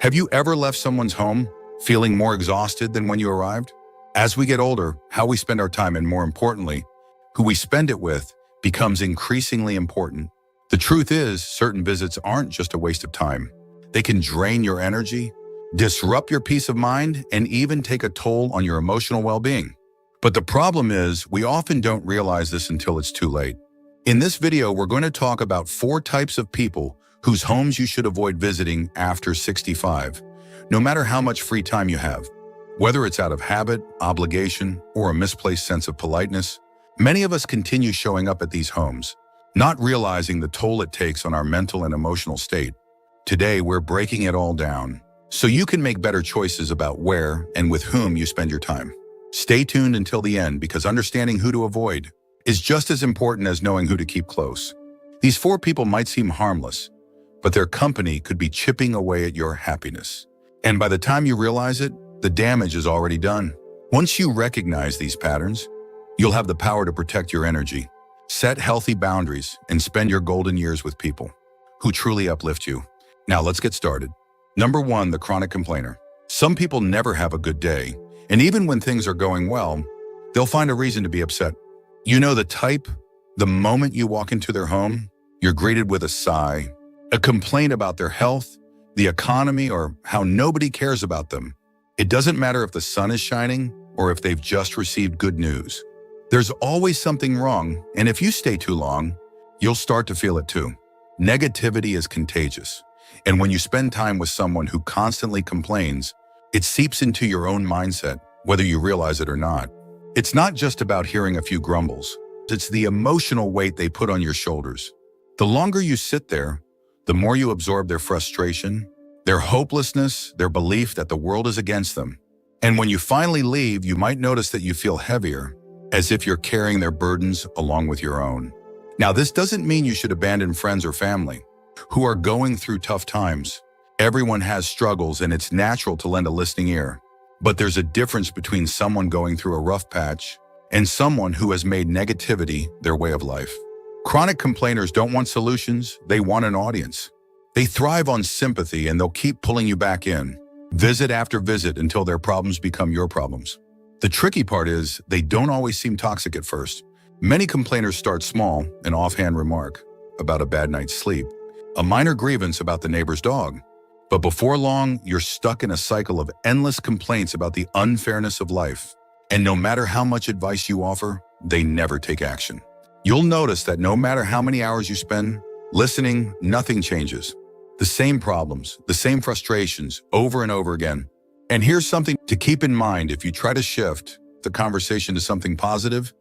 Have you ever left someone's home feeling more exhausted than when you arrived? As we get older, how we spend our time and, more importantly, who we spend it with becomes increasingly important. The truth is, certain visits aren't just a waste of time. They can drain your energy, disrupt your peace of mind, and even take a toll on your emotional well-being. But the problem is, we often don't realize this until it's too late. In this video, we're going to talk about 4 types of people whose homes you should avoid visiting after 65, no matter how much free time you have. Whether it's out of habit, obligation, or a misplaced sense of politeness, many of us continue showing up at these homes, not realizing the toll it takes on our mental and emotional state. Today, we're breaking it all down, so you can make better choices about where and with whom you spend your time. Stay tuned until the end, because understanding who to avoid is just as important as knowing who to keep close. These 4 people might seem harmless, but their company could be chipping away at your happiness. And by the time you realize it, the damage is already done. Once you recognize these patterns, you'll have the power to protect your energy, set healthy boundaries, and spend your golden years with people who truly uplift you. Now let's get started. Number 1, the chronic complainer. Some people never have a good day, and even when things are going well, they'll find a reason to be upset. You know the type. The moment you walk into their home, you're greeted with a sigh, a complaint about their health, the economy, or how nobody cares about them. It doesn't matter if the sun is shining or if they've just received good news. There's always something wrong, and if you stay too long, you'll start to feel it too. Negativity is contagious, and when you spend time with someone who constantly complains, it seeps into your own mindset, whether you realize it or not. It's not just about hearing a few grumbles. It's the emotional weight they put on your shoulders. The longer you sit there, the more you absorb their frustration, their hopelessness, their belief that the world is against them. And when you finally leave, you might notice that you feel heavier, as if you're carrying their burdens along with your own. Now, this doesn't mean you should abandon friends or family who are going through tough times. Everyone has struggles, and it's natural to lend a listening ear. But there's a difference between someone going through a rough patch and someone who has made negativity their way of life. Chronic complainers don't want solutions, they want an audience. They thrive on sympathy, and they'll keep pulling you back in, visit after visit, until their problems become your problems. The tricky part is, they don't always seem toxic at first. Many complainers start small, an offhand remark about a bad night's sleep, a minor grievance about the neighbor's dog. But before long, you're stuck in a cycle of endless complaints about the unfairness of life. And no matter how much advice you offer, they never take action. You'll notice that no matter how many hours you spend listening, nothing changes. The same problems, the same frustrations, over and over again. And here's something to keep in mind: if you try to shift the conversation to something positive,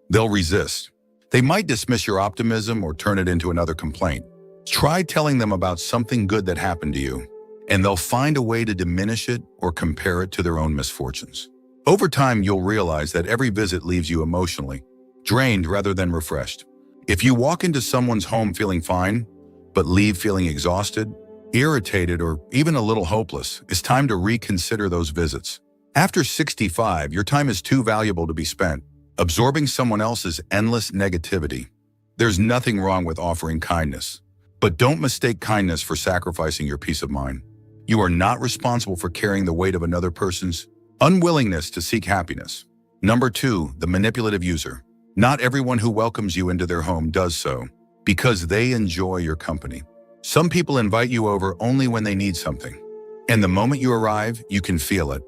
they'll resist. They might dismiss your optimism or turn it into another complaint. Try telling them about something good that happened to you, and they'll find a way to diminish it or compare it to their own misfortunes. Over time, you'll realize that every visit leaves you emotionally drained rather than refreshed. If you walk into someone's home feeling fine, but leave feeling exhausted, irritated, or even a little hopeless, it's time to reconsider those visits. After 65, your time is too valuable to be spent absorbing someone else's endless negativity. There's nothing wrong with offering kindness, but don't mistake kindness for sacrificing your peace of mind. You are not responsible for carrying the weight of another person's unwillingness to seek happiness. Number 2, the manipulative user. Not everyone who welcomes you into their home does so because they enjoy your company. Some people invite you over only when they need something, and the moment you arrive, you can feel it.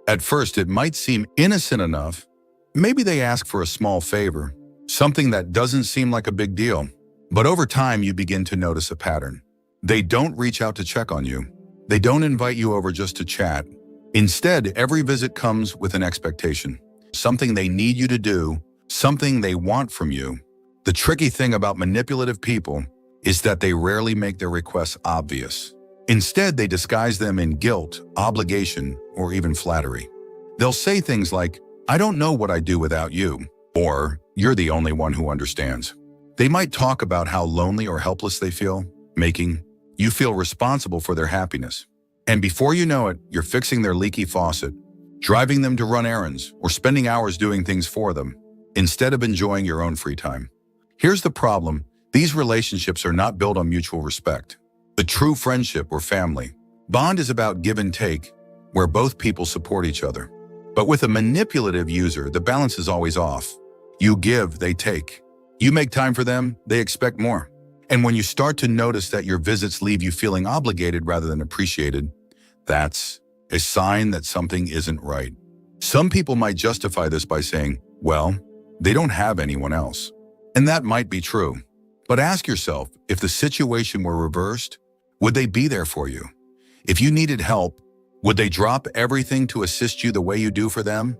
At first, it might seem innocent enough. Maybe they ask for a small favor, something that doesn't seem like a big deal. But over time, you begin to notice a pattern. They don't reach out to check on you. They don't invite you over just to chat. Instead, every visit comes with an expectation, something they need you to do, something they want from you. The tricky thing about manipulative people is that they rarely make their requests obvious. Instead, they disguise them in guilt, obligation, or even flattery. They'll say things like, "I don't know what I'd do without you," or "You're the only one who understands." They might talk about how lonely or helpless they feel, making you feel responsible for their happiness. And before you know it, you're fixing their leaky faucet, driving them to run errands, or spending hours doing things for them, instead of enjoying your own free time. Here's the problem: these relationships are not built on mutual respect, a true friendship or family, Bond is about give and take, where both people support each other. But with a manipulative user, the balance is always off. You give, they take. You make time for them, they expect more. And when you start to notice that your visits leave you feeling obligated rather than appreciated, that's a sign that something isn't right. Some people might justify this by saying, well, they don't have anyone else. And that might be true. But ask yourself, if the situation were reversed, would they be there for you? If you needed help, would they drop everything to assist you the way you do for them?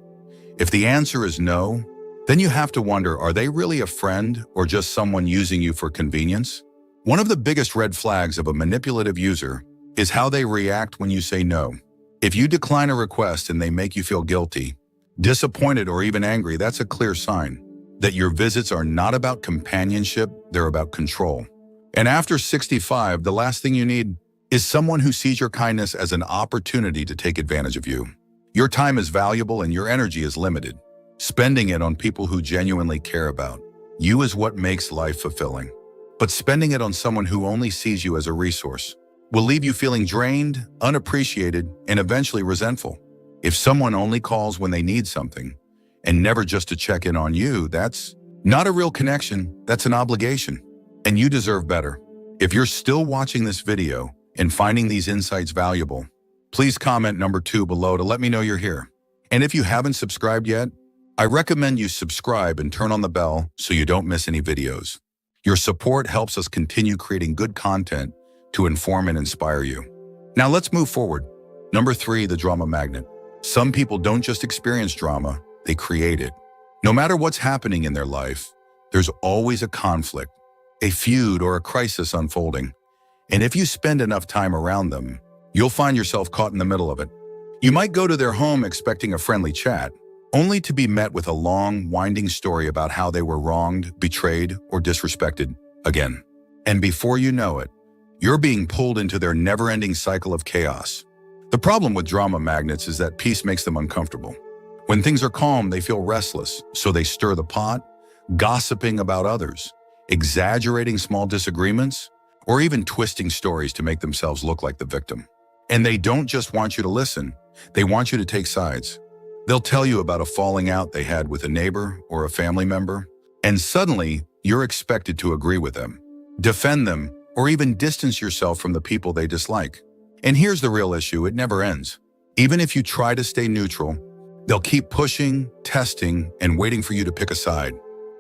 If the answer is no, then you have to wonder, are they really a friend or just someone using you for convenience? One of the biggest red flags of a manipulative user is how they react when you say no. If you decline a request and they make you feel guilty, disappointed, or even angry, that's a clear sign that your visits are not about companionship, they're about control. And after 65, the last thing you need is someone who sees your kindness as an opportunity to take advantage of you. Your time is valuable and your energy is limited. Spending it on people who genuinely care about you is what makes life fulfilling. But spending it on someone who only sees you as a resource will leave you feeling drained, unappreciated, and eventually resentful. If someone only calls when they need something and never just to check in on you, that's not a real connection, that's an obligation. And you deserve better. If you're still watching this video and finding these insights valuable, please comment number 2 below to let me know you're here. And if you haven't subscribed yet, I recommend you subscribe and turn on the bell so you don't miss any videos. Your support helps us continue creating good content to inform and inspire you. Now let's move forward. Number 3, the drama magnet. Some people don't just experience drama, they create it. No matter what's happening in their life, there's always a conflict, a feud, or a crisis unfolding. And if you spend enough time around them, you'll find yourself caught in the middle of it. You might go to their home expecting a friendly chat, only to be met with a long, winding story about how they were wronged, betrayed, or disrespected again. And before you know it, you're being pulled into their never-ending cycle of chaos. The problem with drama magnets is that peace makes them uncomfortable. When things are calm, they feel restless, so they stir the pot, gossiping about others, exaggerating small disagreements, or even twisting stories to make themselves look like the victim. And they don't just want you to listen, they want you to take sides. They'll tell you about a falling out they had with a neighbor or a family member, and suddenly you're expected to agree with them, defend them, or even distance yourself from the people they dislike. And here's the real issue, it never ends. Even if you try to stay neutral, they'll keep pushing, testing, and waiting for you to pick a side.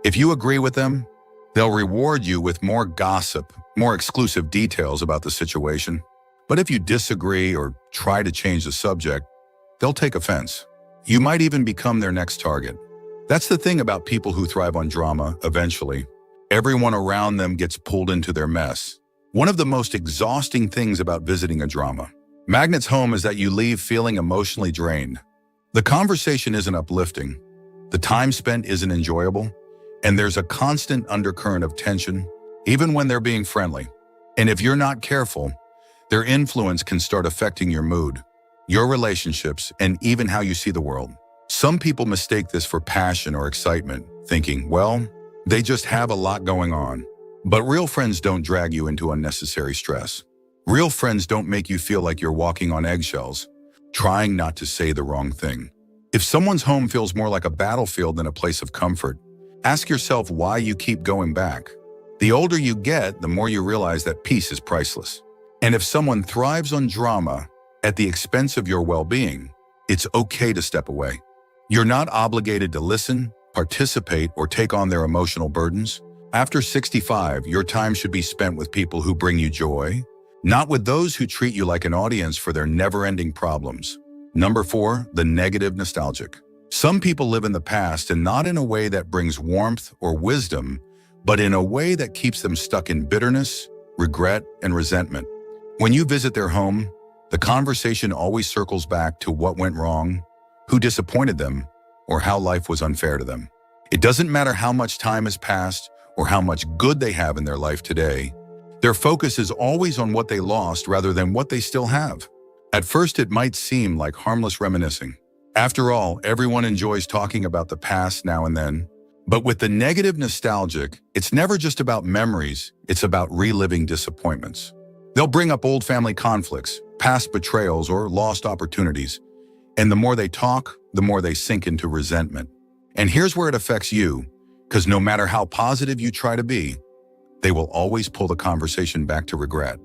If you agree with them, they'll reward you with more gossip, more exclusive details about the situation. But if you disagree or try to change the subject, they'll take offense. You might even become their next target. That's the thing about people who thrive on drama, eventually. Everyone around them gets pulled into their mess. One of the most exhausting things about visiting a drama magnet's home is that you leave feeling emotionally drained. The conversation isn't uplifting, the time spent isn't enjoyable, and there's a constant undercurrent of tension, even when they're being friendly. And if you're not careful, their influence can start affecting your mood, your relationships, and even how you see the world. Some people mistake this for passion or excitement, thinking, well, they just have a lot going on. But real friends don't drag you into unnecessary stress. Real friends don't make you feel like you're walking on eggshells, trying not to say the wrong thing. If someone's home feels more like a battlefield than a place of comfort, ask yourself why you keep going back. The older you get, the more you realize that peace is priceless. And if someone thrives on drama at the expense of your well-being, it's okay to step away. You're not obligated to listen, participate, or take on their emotional burdens. After 65, your time should be spent with people who bring you joy, not with those who treat you like an audience for their never-ending problems. Number 4, the negative nostalgic. Some people live in the past, and not in a way that brings warmth or wisdom, but in a way that keeps them stuck in bitterness, regret, and resentment. When you visit their home, the conversation always circles back to what went wrong, who disappointed them, or how life was unfair to them. It doesn't matter how much time has passed or how much good they have in their life today. Their focus is always on what they lost rather than what they still have. At first, it might seem like harmless reminiscing. After all, everyone enjoys talking about the past now and then. But with the negative nostalgic, it's never just about memories, it's about reliving disappointments. They'll bring up old family conflicts, past betrayals, or lost opportunities. And the more they talk, the more they sink into resentment. And here's where it affects you, because no matter how positive you try to be, they will always pull the conversation back to regret.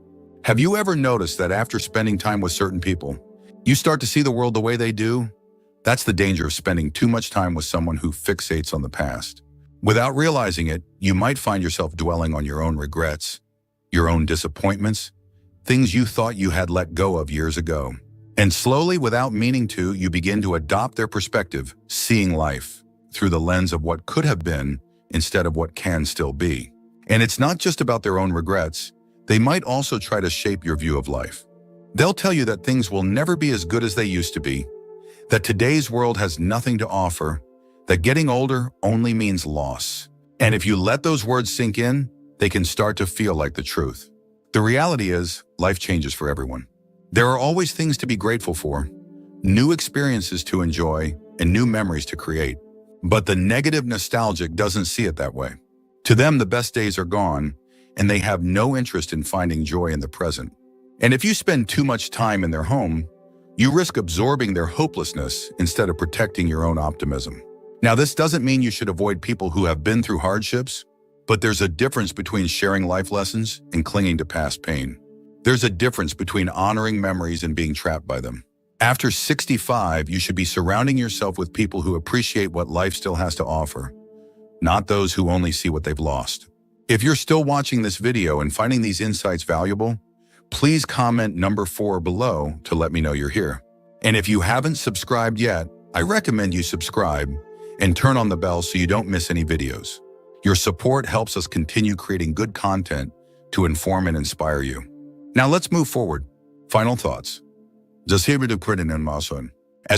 Have you ever noticed that after spending time with certain people, you start to see the world the way they do? That's the danger of spending too much time with someone who fixates on the past. Without realizing it, you might find yourself dwelling on your own regrets, your own disappointments, things you thought you had let go of years ago. And slowly, without meaning to, you begin to adopt their perspective, seeing life through the lens of what could have been instead of what can still be. And it's not just about their own regrets. They might also try to shape your view of life. They'll tell you that things will never be as good as they used to be, that today's world has nothing to offer, that getting older only means loss. And if you let those words sink in, they can start to feel like the truth. The reality is, life changes for everyone. There are always things to be grateful for, new experiences to enjoy, and new memories to create. But the negative nostalgic doesn't see it that way. To them, the best days are gone, and they have no interest in finding joy in the present. And if you spend too much time in their home, you risk absorbing their hopelessness instead of protecting your own optimism. Now, this doesn't mean you should avoid people who have been through hardships, but there's a difference between sharing life lessons and clinging to past pain. There's a difference between honoring memories and being trapped by them. After 65, you should be surrounding yourself with people who appreciate what life still has to offer, not those who only see what they've lost. If you're still watching this video and finding these insights valuable, please comment number 4 below to let me know you're here. And if you haven't subscribed yet, I recommend you subscribe and turn on the bell so you don't miss any videos. Your support helps us continue creating good content to inform and inspire you. Now let's move forward. Final thoughts. As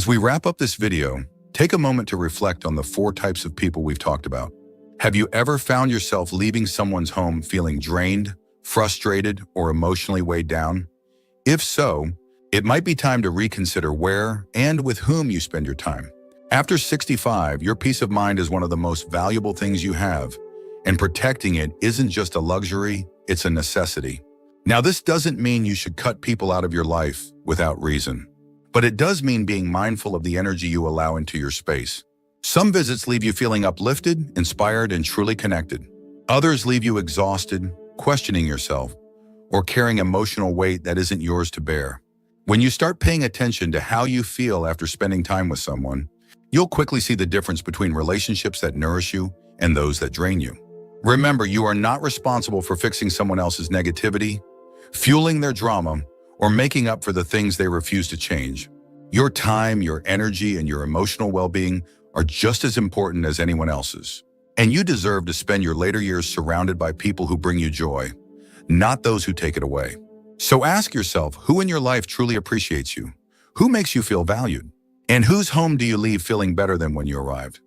we wrap up this video, take a moment to reflect on the 4 types of people we've talked about. Have you ever found yourself leaving someone's home feeling drained, frustrated, or emotionally weighed down? If so, it might be time to reconsider where and with whom you spend your time. After 65, your peace of mind is one of the most valuable things you have, and protecting it isn't just a luxury, it's a necessity. Now, this doesn't mean you should cut people out of your life without reason, but it does mean being mindful of the energy you allow into your space. Some visits leave you feeling uplifted, inspired, and truly connected. Others leave you exhausted, questioning yourself, or carrying emotional weight that isn't yours to bear. When you start paying attention to how you feel after spending time with someone, you'll quickly see the difference between relationships that nourish you and those that drain you. Remember, you are not responsible for fixing someone else's negativity, fueling their drama, or making up for the things they refuse to change. Your time, your energy, and your emotional well-being are just as important as anyone else's. And you deserve to spend your later years surrounded by people who bring you joy, not those who take it away. So ask yourself, who in your life truly appreciates you? Who makes you feel valued? And whose home do you leave feeling better than when you arrived?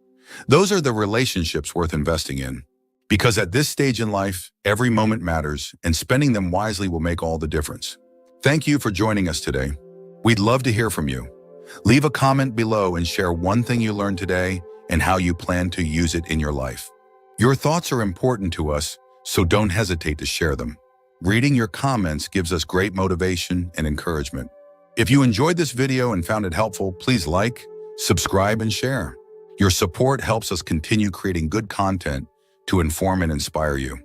Those are the relationships worth investing in. Because at this stage in life, every moment matters, and spending them wisely will make all the difference. Thank you for joining us today. We'd love to hear from you. Leave a comment below and share one thing you learned today and how you plan to use it in your life. Your thoughts are important to us, so don't hesitate to share them. Reading your comments gives us great motivation and encouragement. If you enjoyed this video and found it helpful, please like, subscribe, and share. Your support helps us continue creating good content to inform and inspire you.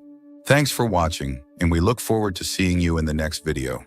Thanks for watching, and we look forward to seeing you in the next video.